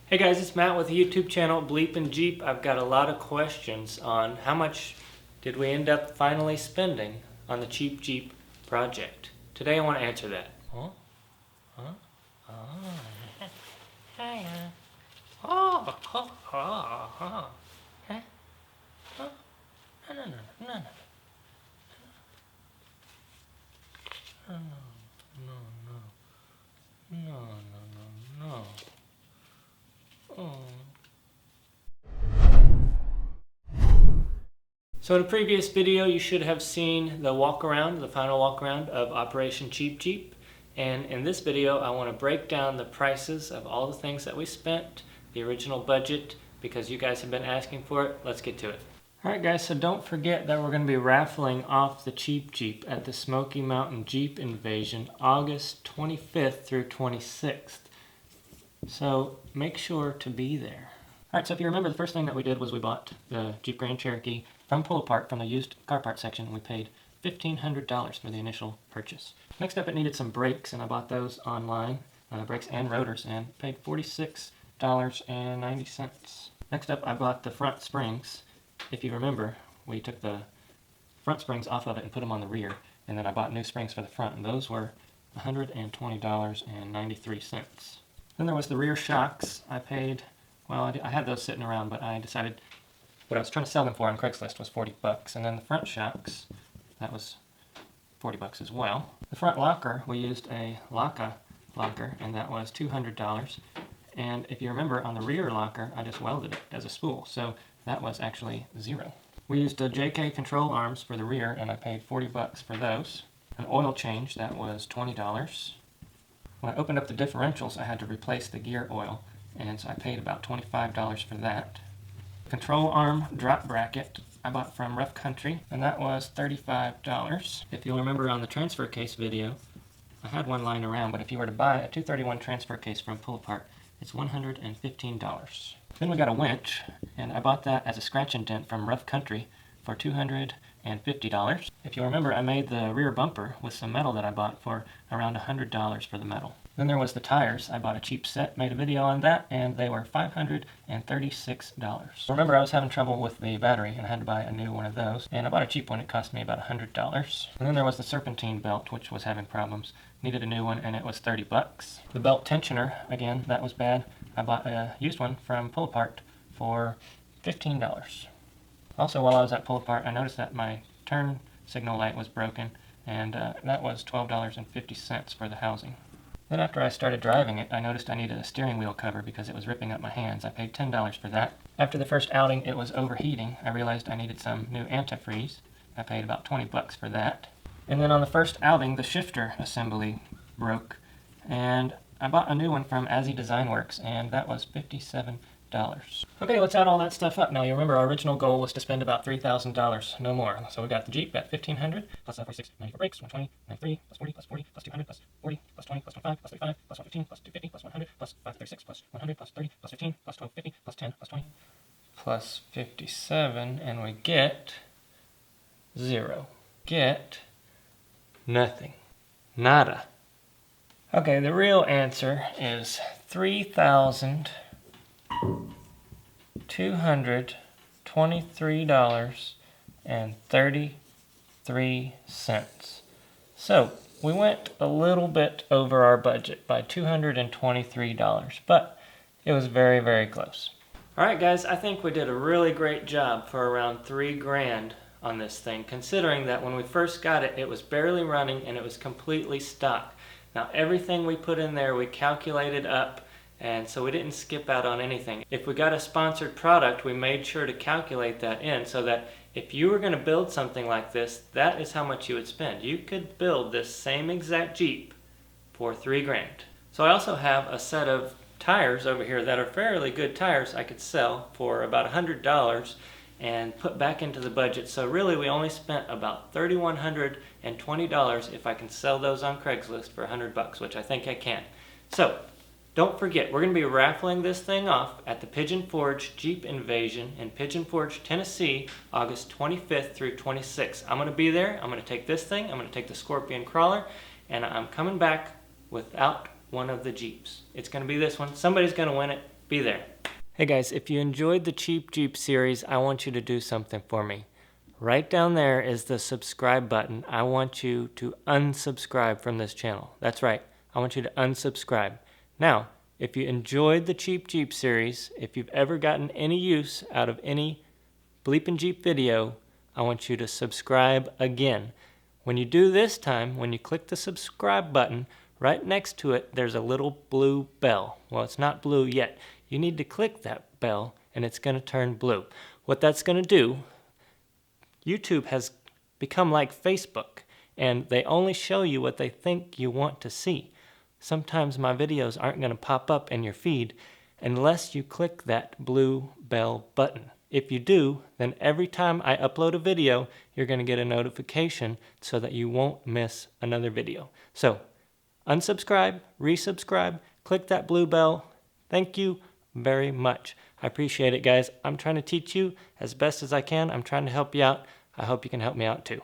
Hey guys, it's Matt with the YouTube channel BleepinJeep. I've got a lot of questions on how much did we end up finally spending on the cheap Jeep project. Today I want to answer that. Huh? Huh? Oh. Hiya. Oh. Oh. Oh. Oh. Huh? Oh. No, no, no, no, no. No, no, no. No, no, no, no. Oh. So in a previous video you should have seen the walk around, the final walk around of Operation Cheap Jeep. And in this video I want to break down the prices of all the things that we spent, the original budget, because you guys have been asking for it. Let's get to it. Alright guys, so don't forget that we're going to be raffling off the cheap Jeep at the Smoky Mountain Jeep Invasion August 25th through 26th. So make sure to be there. Alright, so if you remember, the first thing that we did was we bought the Jeep Grand Cherokee from Pull Apart from the used car part section. We paid $1,500 for the initial purchase. Next up, it needed some brakes, and I bought those online, brakes and rotors, and paid $46.90. Next up, I bought the front springs. If you remember, we took the front springs off of it and put them on the rear, and then I bought new springs for the front, and those were $120.93. Then there was the rear shocks. I paid, well, I had those sitting around, but I decided what I was trying to sell them for on Craigslist was $40. And then the front shocks, that was $40 as well. The front locker, we used a Laka locker, and that was $200. And if you remember, on the rear locker, I just welded it as a spool, so that was actually $0. We used the JK control arms for the rear, and I paid $40 for those. An oil change, that was $20. When I opened up the differentials, I had to replace the gear oil, and so I paid about $25 for that. Control arm drop bracket I bought from Rough Country, and that was $35. If you'll remember on the transfer case video, I had one lying around, but if you were to buy a 231 transfer case from Pull Apart, it's $115. Then we got a winch, and I bought that as a scratch and dent from Rough Country for $250. If you remember, I made the rear bumper with some metal that I bought for around $100 for the metal. Then there was the tires. I bought a cheap set, made a video on that, and they were $536. Remember, I was having trouble with the battery, and I had to buy a new one of those, and I bought a cheap one. It cost me about $100. And then there was the Serpentine Belt, which was having problems. Needed a new one, and it was $30. The belt tensioner, again, that was bad. I bought a used one from Pull Apart for $15. Also, while I was at Pull Apart, I noticed that my turn signal light was broken, and that was $12.50 for the housing. Then after I started driving it, I noticed I needed a steering wheel cover because it was ripping up my hands. I paid $10 for that. After the first outing, it was overheating. I realized I needed some new antifreeze. I paid about $20 for that. And then on the first outing, the shifter assembly broke, and I bought a new one from Azzy Design Works, and that was $57. Okay, let's add all that stuff up. Now, you remember our original goal was to spend about $3,000, no more. So we got the Jeep at $1,500, plus 46, 90 for brakes, 120, 93, plus 40, plus 40, plus 200, plus 40, plus 20, plus 25, plus 35, plus 115, plus 250, plus 100, plus 536, plus 100, plus 30, plus 15, plus 1250, plus 10, plus 20, plus 57, and we get 0. Get nothing. Nada. Okay, the real answer is $3,223.33. So we went a little bit over our budget by $223, but it was very, very close. Alright guys, I think we did a really great job for around $3,000 on this thing, considering that when we first got it, it was barely running and it was completely stock. Now everything we put in there we calculated up, and so we didn't skip out on anything. If we got a sponsored product, we made sure to calculate that in so that if you were going to build something like this, that is how much you would spend. You could build this same exact Jeep for $3,000. So I also have a set of tires over here that are fairly good tires I could sell for about $100 and put back into the budget. So really we only spent about $3,120 if I can sell those on Craigslist for $100, which I think I can. So don't forget, we're going to be raffling this thing off at the Pigeon Forge Jeep Invasion in Pigeon Forge, Tennessee, August 25th through 26th. I'm going to be there. I'm going to take this thing. I'm going to take the Scorpion Crawler, and I'm coming back without one of the Jeeps. It's going to be this one. Somebody's going to win it. be there. Hey guys, if you enjoyed the Cheap Jeep series, I want you to do something for me. Right down there is the subscribe button. I want you to unsubscribe from this channel. That's right, I want you to unsubscribe. Now, if you enjoyed the Cheap Jeep series, if you've ever gotten any use out of any BleepinJeep video, I want you to subscribe again. When you do this time, when you click the subscribe button, right next to it there's a little blue bell. Well, it's not blue yet. You need to click that bell and it's going to turn blue. What that's going to do, YouTube has become like Facebook, and they only show you what they think you want to see. Sometimes my videos aren't going to pop up in your feed unless you click that blue bell button. If you do, then every time I upload a video, you're going to get a notification so that you won't miss another video. So, unsubscribe, resubscribe, click that blue bell. Thank you very much. I appreciate it, guys. I'm trying to teach you as best as I can. I'm trying to help you out. I hope you can help me out too.